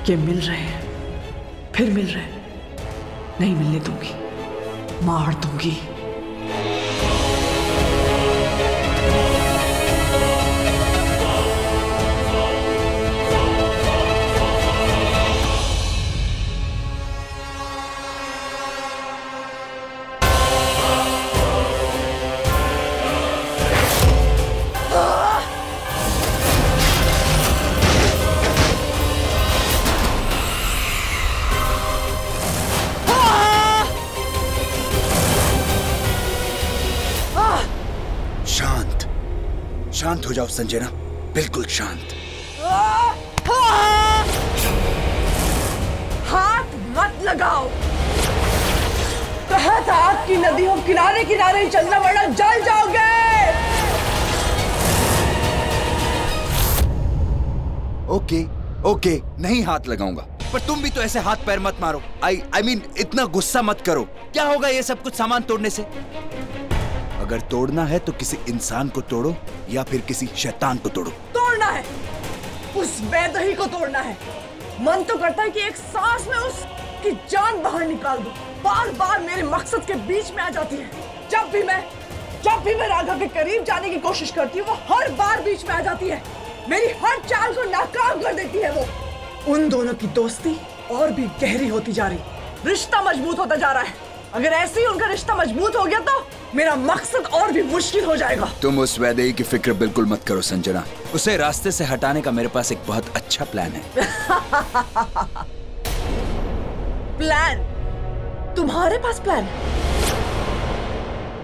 ये मिल रहे हैं, फिर मिल रहे हैं। नहीं मिलने दूंगी, मार दूंगी। शांत हो जाओ संजना, बिल्कुल शांत। हाथ मत लगाओ। कहा था आग की नदियों किनारे किनारे ही चलना, वरना जल जाओगे। ओके ओके, नहीं हाथ लगाऊंगा, पर तुम भी तो ऐसे हाथ पैर मत मारो। आई मीन इतना गुस्सा मत करो। क्या होगा ये सब कुछ सामान तोड़ने से? अगर तोड़ना है तो किसी इंसान को तोड़ो या फिर किसी शैतान को तोड़ो। तोड़ना है, उस वैदेही को तोड़ना है। मन तो करता है कि एक सांस में उसकी जान बाहर निकाल दूं। बार बार मेरे मकसद के बीच में आ जाती है। जब भी मैं राघव के करीब जाने की कोशिश करती हूँ, वो हर बार बीच में आ जाती है। मेरी हर चाल को नाकाम कर देती है वो। उन दोनों की दोस्ती और भी गहरी होती जा रही, रिश्ता मजबूत होता जा रहा है। अगर ऐसे ही उनका रिश्ता मजबूत हो गया तो मेरा मकसद और भी मुश्किल हो जाएगा। तुम उस वैदेही की फिक्र बिल्कुल मत करो संजना। उसे रास्ते से हटाने का मेरे पास एक बहुत अच्छा प्लान है। प्लान? तुम्हारे पास प्लान?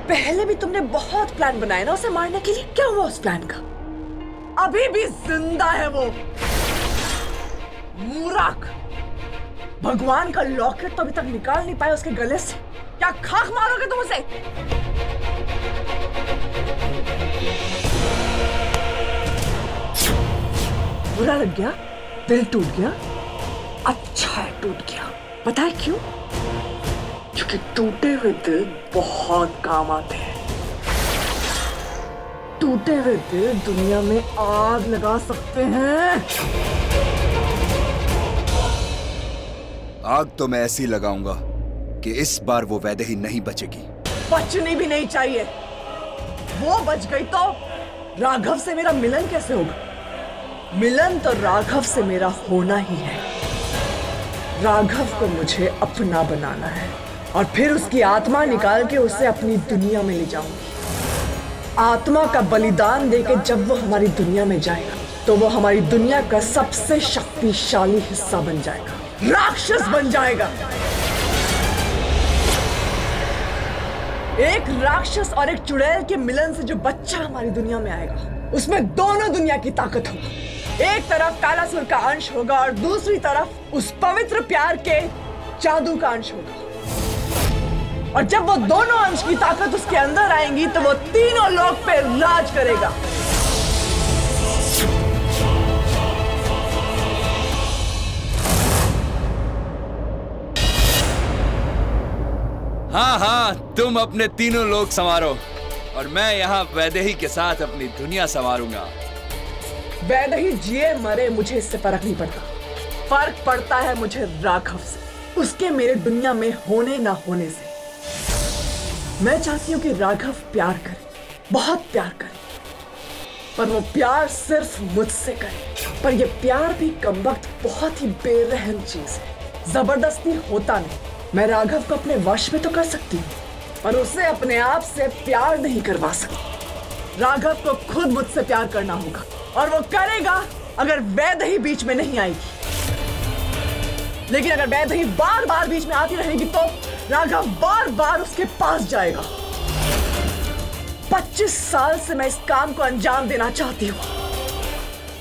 पहले भी तुमने बहुत प्लान बनाए ना उसे मारने के लिए। क्या हुआ उस प्लान का? अभी भी जिंदा है वो मूर्ख। भगवान का लॉकेट तो अभी तक निकाल नहीं पाए उसके गले से। क्या खाक मारोगे तुम उसे? बुरा लग गया? दिल टूट गया? अच्छा है टूट गया। पता है क्यों? क्योंकि टूटे हुए दिल बहुत काम आते हैं। टूटे हुए दिल दुनिया में आग लगा सकते हैं। आग तो मैं ऐसी लगाऊंगा कि इस बार वो वैदेही नहीं बचेगी। बचनी भी नहीं चाहिए। वो बच गई तो राघव से मेरा मिलन कैसे होगा? मिलन तो राघव से मेरा होना ही है। राघव को मुझे अपना बनाना है और फिर उसकी आत्मा निकाल के उसे अपनी दुनिया में ले जाऊंगी। आत्मा का बलिदान देके जब वो हमारी दुनिया में जाएगा तो वो हमारी दुनिया का सबसे शक्तिशाली हिस्सा बन जाएगा, राक्षस बन जाएगा। एक राक्षस और एक चुड़ैल के मिलन से जो बच्चा हमारी दुनिया में आएगा उसमें दोनों दुनिया की ताकत होगी। एक तरफ कालासुर का अंश होगा और दूसरी तरफ उस पवित्र प्यार के जादू का अंश होगा। और जब वो दोनों अंश की ताकत उसके अंदर आएंगी तो वो तीनों लोक पे राज करेगा। हाँ हाँ, तुम अपने तीनों लोग संवारो और मैं यहाँ वैदेही के साथ अपनी दुनिया संवारूंगा। वैदेही जिए मरे मुझे इससे फर्क नहीं पड़ता। फर्क पड़ता है मुझे राघव से, उसके मेरे दुनिया में होने ना होने से। मैं चाहती हूँ कि राघव प्यार करे, बहुत प्यार करे, पर वो प्यार सिर्फ मुझसे करे। पर ये प्यार भी कमबख्त बहुत ही बेरहम चीज है, जबरदस्ती होता नहीं। मैं राघव को अपने वश में तो कर सकती हूँ, पर उसे अपने आप से प्यार नहीं करवा सकती। राघव को खुद मुझसे प्यार करना होगा और वो करेगा अगर वैदेही बीच में नहीं आएगी। लेकिन अगर वैदेही बार बार बीच में आती रहेगी तो राघव बार बार उसके पास जाएगा। 25 साल से मैं इस काम को अंजाम देना चाहती हूँ।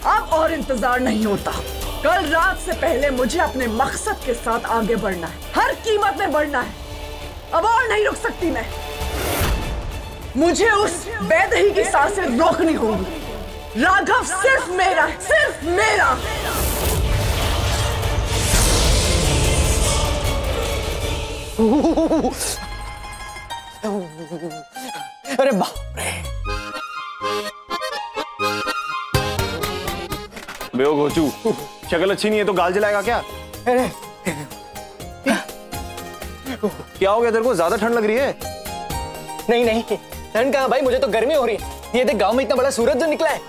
अब और इंतजार नहीं होता। कल रात से पहले मुझे अपने मकसद के साथ आगे बढ़ना है, हर कीमत में बढ़ना है। अब और नहीं रुक सकती मैं। मुझे उस वैदेही की सांसें रोकनी होंगी। राघव सिर्फ मेरा है, सिर्फ मेरा। अरे बाप रे, बेओ घोचू, शक्ल अच्छी नहीं है तो गाल जलाएगा क्या? अरे क्या हो गया तेरे को? ज्यादा ठंड लग रही है? नहीं नहीं, ठंड कहाँ भाई, मुझे तो गर्मी हो रही है। ये देख गांव में इतना बड़ा सूरज जो निकला है,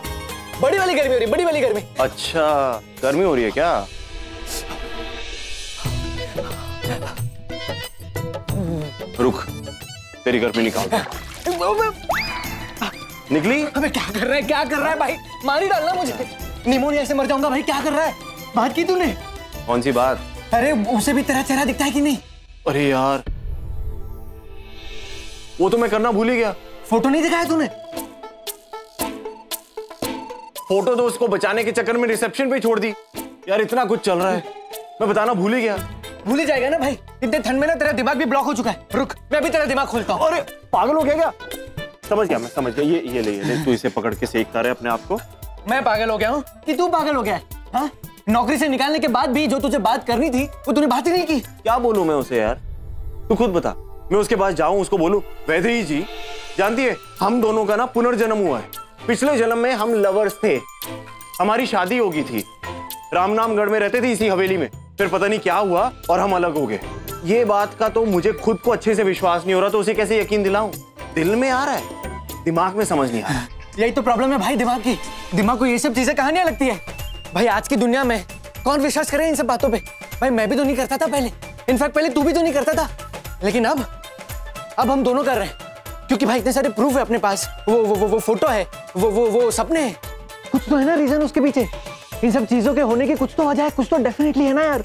बड़ी वाली गर्मी हो रही है, बड़ी वाली गर्मी। अच्छा, गर्मी हो रही है क्या? रुक, तेरी गर्मी निकाल। निकली? अबे क्या कर रहा है, क्या कर रहा है भाई? मार ही डालना मुझे, निमोनिया से मर जाऊंगा भाई। क्या कर रहा है? बात की तूने? कौन सी बात? अरे उसे भी तेरा चेहरा दिखता है कि नहीं? अरे यार, वो तो मैं करना भूल ही गया। फोटो नहीं दिखाया तूने? फोटो तो उसको बचाने के चक्कर में रिसेप्शन पे छोड़ दी। यार इतना कुछ चल रहा है, मैं बताना भूल ही गया। भूल ही जाएगा ना भाई, इतने ठंड में ना तेरा दिमाग भी ब्लॉक हो चुका है। रुक, मैं अभी तेरा दिमाग खोलता हूँ। अरे पागल हो गया क्या? समझ गया, मैं समझ गया। ये ले, तू इसे पकड़ के सेकता रहे अपने आप को। मैं पागल हो गया हूँ कि तू पागल हो गया है? हाँ? नौकरी से निकालने के बाद भी जो तुझे बात करनी थी वो तूने बात ही नहीं की। क्या बोलूं मैं उसे यार, तू खुद बता। मैं उसके पास जाऊं, उसको बोलूं वैदेही जी जानती है हम दोनों का ना पुनर्जन्म हुआ है। पिछले जन्म में हम लवर्स थे, हमारी शादी हो गई थी, रामनामगढ़ में रहते थे इसी हवेली में। फिर पता नहीं क्या हुआ और हम अलग हो गए। ये बात का तो मुझे खुद को अच्छे से विश्वास नहीं हो रहा, तो उसे कैसे यकीन दिलाऊं? दिल में आ रहा है, दिमाग में समझ नहीं आ रहा। यही तो प्रॉब्लम है भाई दिमाग की। दिमाग को ये सब चीजें कहानियां लगती है भाई। आज की दुनिया में कौन विश्वास करे इन सब बातों पे? भाई मैं भी तो नहीं करता था पहले, इनफैक्ट पहले तू भी तो नहीं करता था, लेकिन अब हम दोनों कर रहे हैं। क्योंकि भाई इतने सारे प्रूफ है अपने पास। वो फोटो है, वो सपने हैं, कुछ तो है ना रीजन उसके पीछे। इन सब चीजों के होने की कुछ तो वजह है, कुछ तो डेफिनेटली है ना यार।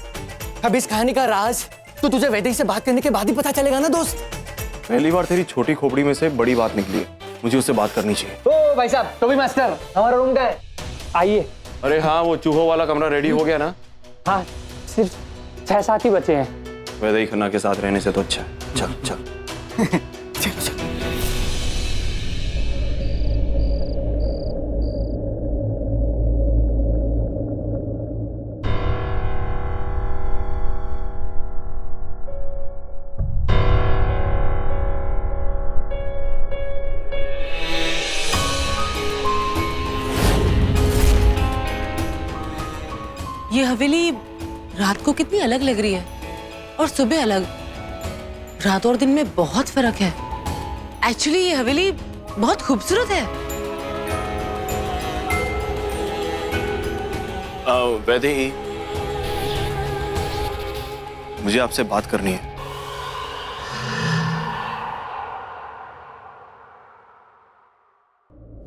अब इस कहानी का राज तो तुझे वैदेही से बात करने के बाद ही पता चलेगा ना दोस्त। पहली बार तेरी छोटी खोपड़ी में से बड़ी बात निकली है, मुझे उससे बात करनी चाहिए। ओ भाई साहब, तो भी मास्टर हमारा रूम का है, आइए। अरे हाँ, वो चूहों वाला कमरा रेडी हो गया ना? हाँ, सिर्फ 6-7 ही बचे हैं। वैदेही खन्ना के साथ रहने से तो अच्छा है। चल चल चलो चलो। ये हवेली रात को कितनी अलग लग रही है और सुबह अलग। रात और दिन में बहुत फर्क है। एक्चुअली ये हवेली बहुत खूबसूरत है। वैदेही, मुझे आपसे बात करनी है।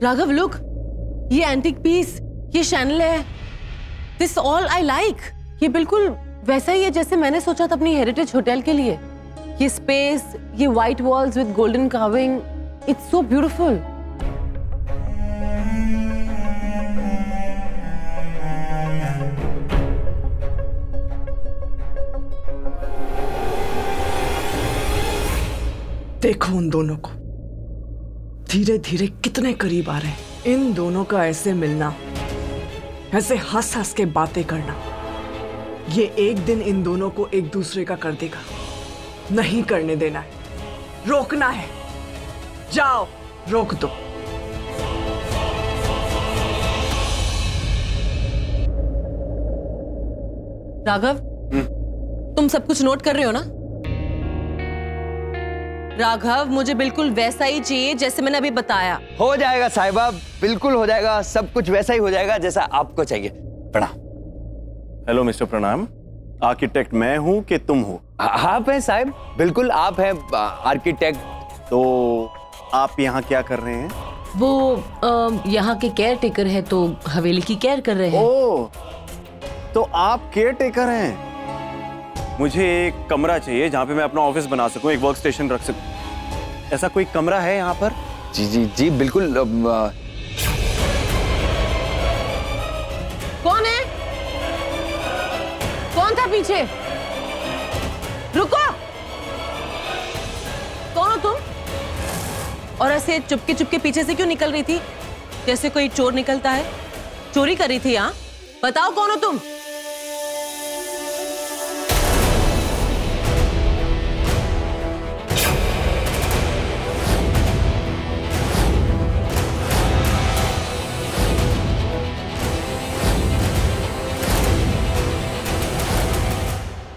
राघव लुक, ये एंटीक पीस, ये शैनल है, दिस ऑल आई लाइक। ये बिल्कुल वैसा ही है जैसे मैंने सोचा था अपनी हेरिटेज होटल के लिए। ये स्पेस, ये white walls with golden carving, it's so beautiful. देखो उन दोनों को, धीरे धीरे कितने करीब आ रहे हैं। इन दोनों का ऐसे मिलना, ऐसे हंस हंस के बातें करना, ये एक दिन इन दोनों को एक दूसरे का कर देगा। नहीं करने देना है, रोकना है। जाओ, रोक दो। राघव, तुम सब कुछ नोट कर रहे हो ना? राघव, मुझे बिल्कुल वैसा ही चाहिए जैसे मैंने अभी बताया। हो जाएगा साहिबा, बिल्कुल हो जाएगा, सब कुछ वैसा ही हो जाएगा जैसा आपको चाहिए। प्रणाम। हेलो मिस्टर प्रणाम, आर्किटेक्ट मैं हूं कि तुम हो? आप हैं साहब, बिल्कुल आप हैं आर्किटेक्ट। तो आप यहाँ क्या कर रहे हैं? वो यहाँ के केयर टेकर है, तो हवेली की केयर कर रहे हैं। ओह, तो आप केयर टेकर हैं। मुझे एक कमरा चाहिए जहाँ पे मैं अपना ऑफिस बना सकूं, एक वर्क स्टेशन रख सकूं। ऐसा कोई कमरा है यहाँ पर? जी जी जी बिल्कुल। कौन है? कौन था पीछे? रुको, कौन हो तुम? और ऐसे चुपके चुपके पीछे से क्यों निकल रही थी, जैसे कोई चोर निकलता है? चोरी कर रही थी यहाँ? बताओ कौन हो तुम?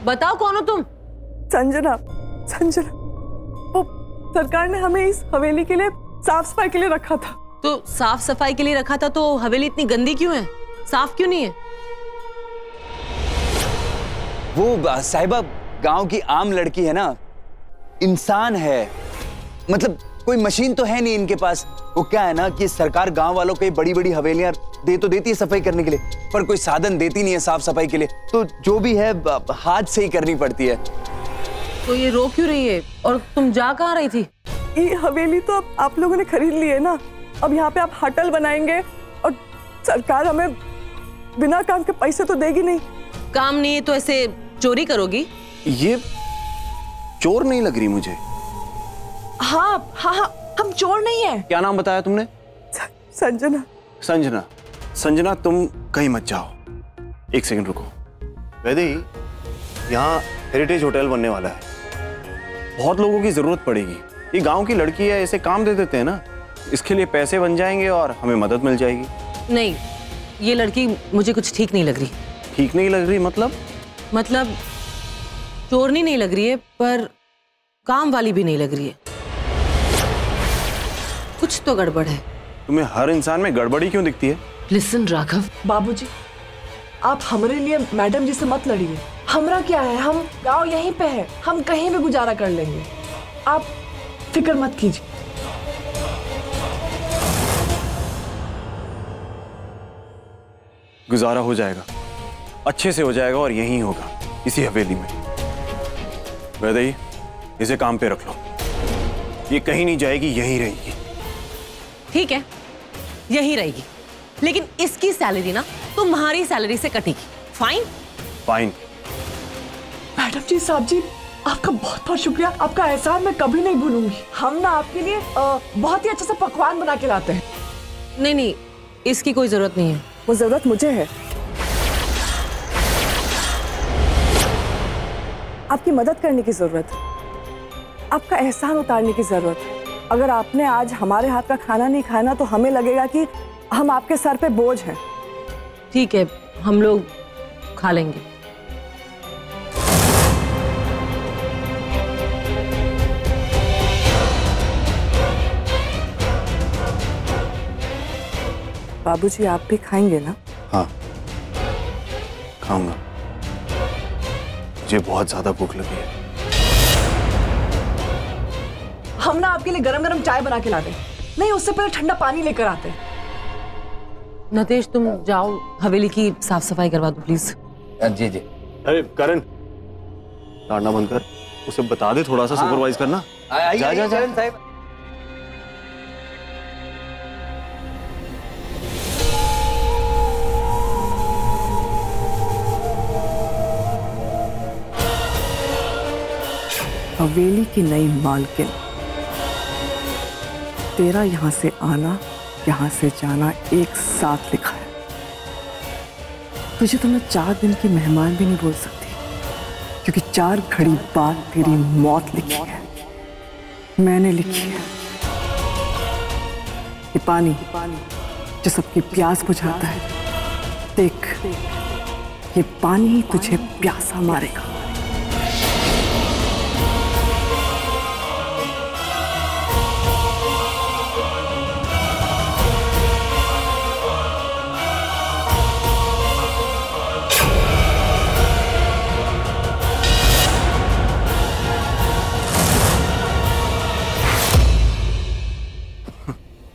बताओ कौन हो तुम? संजना, संजना, वो सरकार ने हमें इस हवेली के लिए साफ सफाई के लिए रखा था। तो साफ सफाई के लिए रखा था तो हवेली इतनी गंदी क्यों है? साफ क्यों नहीं है? वो साहिबा गांव की आम लड़की है ना, इंसान है, मतलब कोई मशीन तो है नहीं इनके पास। वो क्या है ना कि सरकार गांव वालों को बड़ी बड़ी हवेलियां दे तो देती है सफाई करने के लिए, पर कोई साधन देती नहीं है साफ सफाई के लिए, तो जो भी है हाथ से ही करनी पड़ती है। तो ये रो क्यों रही है? और तुम जा कहाँ रही थी? ये हवेली तो अब आप लोगों ने खरीद ली है ना, अब यहाँ पे आप होटल बनाएंगे और सरकार हमें बिना काम के पैसे तो देगी नहीं। काम नहीं है तो ऐसे चोरी करोगी? ये चोर नहीं लग रही मुझे। हाँ हाँ हाँ, हम चोर नहीं है। क्या नाम बताया तुमने? संजना। संजना, संजना तुम कहीं मत जाओ, एक सेकंड रुको। वैदे यहाँ हेरिटेज होटल बनने वाला है, बहुत लोगों की जरूरत पड़ेगी। ये गांव की लड़की है, इसे काम दे देते हैं ना, इसके लिए पैसे बन जाएंगे और हमें मदद मिल जाएगी। नहीं, ये लड़की मुझे कुछ ठीक नहीं लग रही। ठीक नहीं लग रही मतलब? मतलब चोरनी नहीं लग रही है, पर काम वाली भी नहीं लग रही है। कुछ तो गड़बड़ है। तुम्हें हर इंसान में गड़बड़ी क्यों दिखती है? लिसन राघव। बाबूजी, आप हमारे लिए मैडम जी से मत लड़िए। हमरा क्या है, हम गांव यहीं पे है, हम कहीं भी गुजारा कर लेंगे, आप फिक्र मत कीजिए। गुजारा हो जाएगा, अच्छे से हो जाएगा, और यहीं होगा, इसी हवेली में। वैदे इसे काम पे रख लो, ये कहीं नहीं जाएगी, यहीं रहेगी। ठीक है, यही रहेगी, लेकिन इसकी सैलरी ना तुम्हारी सैलरी से कटेगी। फाइन? फाइन। मैडम जी, साहब जी, आपका बहुत बहुत शुक्रिया, आपका एहसान मैं कभी नहीं भूलूंगी। हम ना आपके लिए बहुत ही अच्छे से पकवान बना के लाते हैं। नहीं नहीं, इसकी कोई जरूरत नहीं है। वो जरूरत मुझे है, आपकी मदद करने की जरूरत है, आपका एहसान उतारने की जरूरत है। अगर आपने आज हमारे हाथ का खाना नहीं खाया ना, तो हमें लगेगा कि हम आपके सर पे बोझ हैं। ठीक है, हम लोग खा लेंगे। बाबूजी, आप भी खाएंगे ना? हाँ, खाऊंगा, मुझे बहुत ज्यादा भूख लगी है। हम ना आपके लिए गरम गरम चाय बना के लाते हैं। नहीं, उससे पहले ठंडा पानी लेकर आते हैं। नतेश, तुम जाओ हवेली की साफ सफाई करवा दो प्लीज। जी जी। अरे करण, डांटना बंद कर, उसे बता दे थोड़ा सा सुपरवाइज करना। जा जा जा। साहब। हवेली की नई मालकिन, तेरा यहाँ से आना, यहाँ से जाना एक साथ लिखा है। तुझे तो मैं 4 दिन की मेहमान भी नहीं बोल सकती, क्योंकि 4 घड़ी बाद तेरी मौत लिखी है, मैंने लिखी है। ये पानी जो सबकी प्यास बुझाता है, देख, ये पानी ही तुझे प्यासा मारेगा।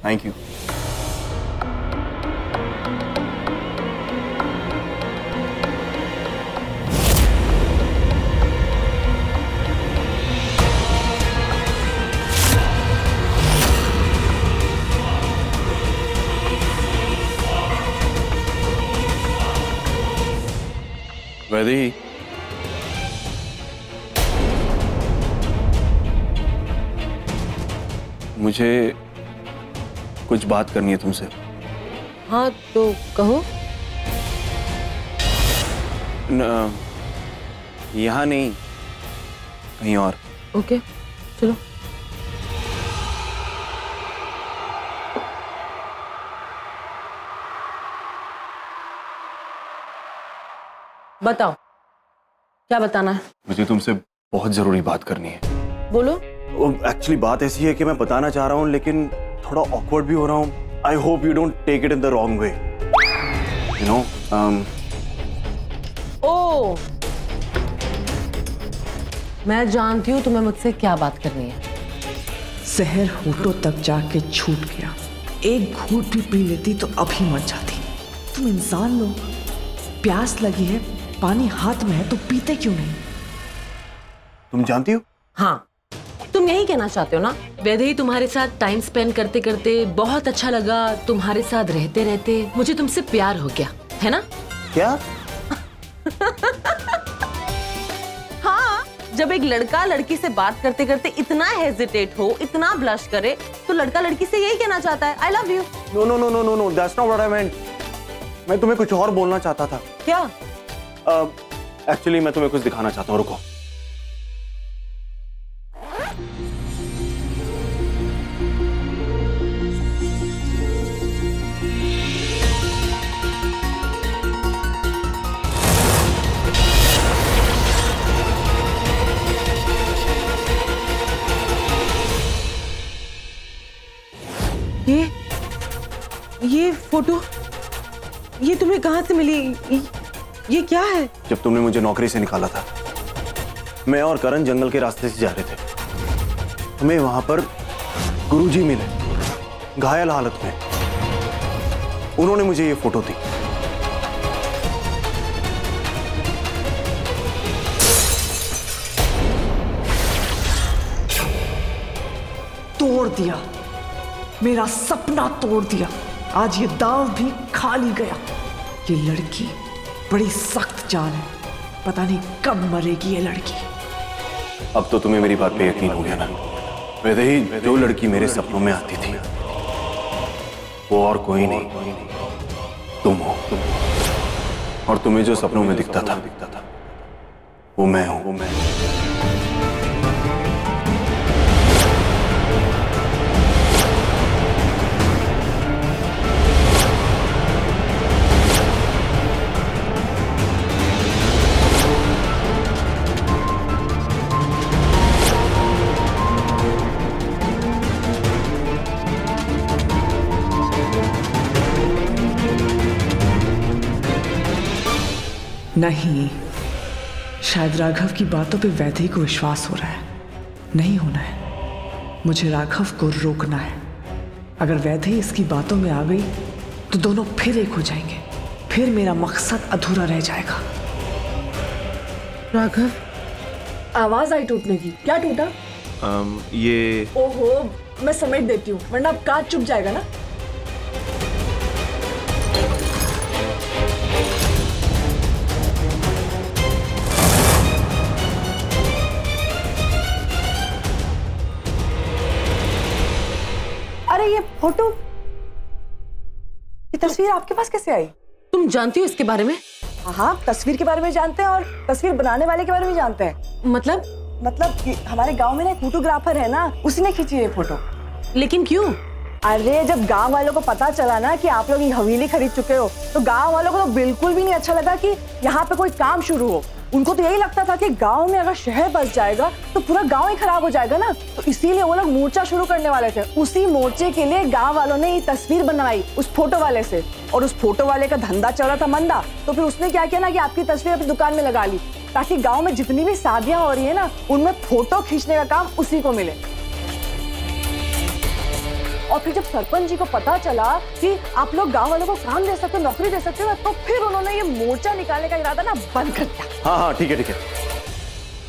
Thank you. वैदे, मुझे कुछ बात करनी है तुमसे। हाँ तो कहो। यहाँ नहीं, कहीं और। ओके, चलो। बताओ। क्या बताना है? मुझे तुमसे बहुत जरूरी बात करनी है। बोलो। एक्चुअली बात ऐसी है कि मैं बताना चाह रहा हूँ लेकिन थोड़ा ऑकवर्ड भी हो रहा हूँ। I hope you don't take it in the wrong way, you know. ओ, मैं जानती हूँ तुम्हें मुझसे क्या बात करनी है। जहर होठों तक जाके छूट गया, एक घूंट भी पी लेती तो अभी मर जाती। तुम इंसान लोग, प्यास लगी है, पानी हाथ में है तो पीते क्यों नहीं? तुम जानती हो? हाँ, तुम यही कहना चाहते हो ना? वैदेही, तुम्हारे साथ टाइम स्पेंड करते करते बहुत अच्छा लगा, तुम्हारे साथ रहते रहते मुझे तुमसे प्यार हो गया, है ना? क्या? हाँ, जब एक लड़का लड़की से बात करते करते इतना हेजिटेट हो, इतना ब्लश करे, तो लड़का लड़की से यही कहना चाहता है, I love you. No no no no no no, that's not what I meant. मैं तुम्हें कुछ और बोलना चाहता था। क्या? एक्चुअली मैं तुम्हें कुछ दिखाना चाहता हूँ, रुको। ये फोटो, ये तुम्हें कहां से मिली? ये क्या है? जब तुमने मुझे नौकरी से निकाला था, मैं और करण जंगल के रास्ते से जा रहे थे। हमें वहां पर गुरुजी मिले, घायल हालत में। उन्होंने मुझे ये फोटो दी। तोड़ दिया, मेरा सपना तोड़ दिया। आज ये दांव भी खाली गया। ये लड़की बड़ी सख्त जान है, पता नहीं कब मरेगी ये लड़की। अब तो तुम्हें मेरी बात पे यकीन हो गया ना? वैदेही, जो लड़की मेरे सपनों में आती थी वो और कोई नहीं, तुम हो। और तुम्हें जो सपनों में दिखता था वो मैं हूं। नहीं, शायद राघव की बातों पे वैदेही को विश्वास हो रहा है। नहीं होना है, मुझे राघव को रोकना है। अगर वैदेही इसकी बातों में आ गई तो दोनों फिर एक हो जाएंगे, फिर मेरा मकसद अधूरा रह जाएगा। राघव, आवाज आई टूटने की। क्या टूटा? ये ओहो, मैं समेट देती हूँ वरना अब कांच चुभ जाएगा ना। अरे ये फोटो, ये तस्वीर आपके पास कैसे आई? तुम जानती हो इसके बारे में? हाँ, तस्वीर के बारे में जानते हैं और तस्वीर बनाने वाले के बारे में जानते हैं। मतलब कि हमारे गांव में ना एक फोटोग्राफर है ना, उसी ने खींची ये फोटो। लेकिन क्यों? अरे जब गांव वालों को पता चला ना कि आप लोग ये हवेली खरीद चुके हो, तो गांव वालों को तो बिल्कुल भी नहीं अच्छा लगा कि यहाँ पे कोई काम शुरू हो। उनको तो यही लगता था कि गांव में अगर शहर बस जाएगा तो पूरा गांव ही खराब हो जाएगा ना, तो इसीलिए वो लोग मोर्चा शुरू करने वाले थे। उसी मोर्चे के लिए गांव वालों ने ये तस्वीर बनवाई उस फोटो वाले से, और उस फोटो वाले का धंधा चल रहा था मंदा, तो फिर उसने क्या किया ना कि आपकी तस्वीर अपनी दुकान में लगा ली, ताकि गाँव में जितनी भी शादियां हो रही है ना, उनमें फोटो खींचने का काम उसी को मिले। और फिर जब सरपंच जी को पता चला कि आप लोग गांव वालों को काम दे सकते हो, नौकरी दे सकते हो, तो फिर उन्होंने ये मोर्चा निकालने का इरादा ना बंद कर दिया। हाँ, ठीक है।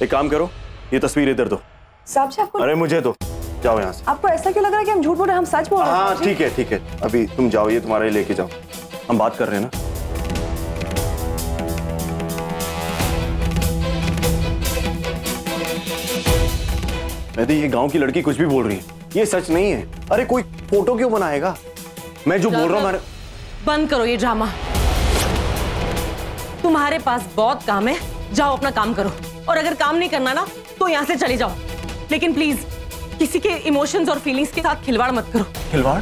एक काम करो, ये तस्वीर इधर दो। साहब जी आपको, अरे मुझे दो, जाओ यहाँ से। आपको ऐसा क्यों लग रहा है कि हम झूठ बोल रहे हैं? हम सच बोल रहे हैं। हाँ, ठीक है। अभी तुम जाओ, ये तुम्हारे लेके जाओ, हम बात कर रहे हैं ना। वैसे ये गांव की लड़की कुछ भी बोल रही है, ये सच नहीं है। अरे कोई फोटो क्यों बनाएगा? मैं जो बोल रहा हूँ बंद करो ये ड्रामा। तुम्हारे पास बहुत काम है, जाओ अपना काम करो, और अगर काम नहीं करना ना तो यहाँ से चले जाओ। लेकिन प्लीज किसी के इमोशंस और फीलिंग्स के साथ खिलवाड़ मत करो। खिलवाड़?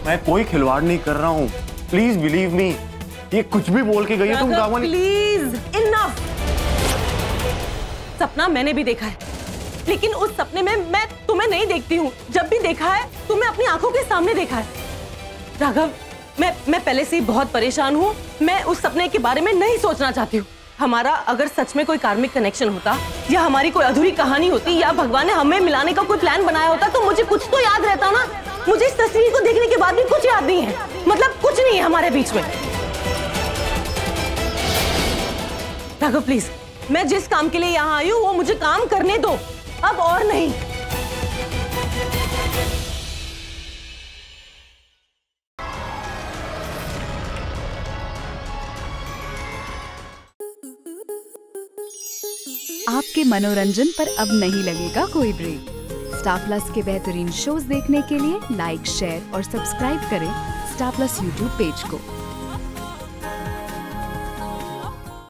मैं कोई खिलवाड़ नहीं कर रहा हूँ, प्लीज बिलीव मी। ये कुछ भी बोल के गई है तुम गाँव वाली। Please enough. सपना मैंने भी देखा है, लेकिन उस सपने में मैं तुम्हें नहीं देखती हूँ। जब भी देखा है तुम्हें अपनी आंखों के सामने देखा है। राघव, मैं पहले से ही बहुत परेशान हूँ। मैं उस सपने के बारे में नहीं सोचना चाहती हूँ। हमारा अगर सच में कोई कार्मिक कनेक्शन होता, या हमारी कोई अधूरी कहानी होती, या भगवान ने हमें मिलाने का कोई प्लान बनाया होता, तो मुझे कुछ तो याद रहता ना। मुझे इस तस्वीर को देखने के बाद भी कुछ याद नहीं है। मतलब कुछ नहीं है हमारे बीच में। राघव प्लीज, मैं जिस काम के लिए यहाँ आई हूँ वो मुझे काम करने दो, अब और नहीं। आपके मनोरंजन पर अब नहीं लगेगा कोई ब्रेक। स्टार प्लस के बेहतरीन शोज देखने के लिए लाइक, शेयर और सब्सक्राइब करें स्टार प्लस यूट्यूब पेज को।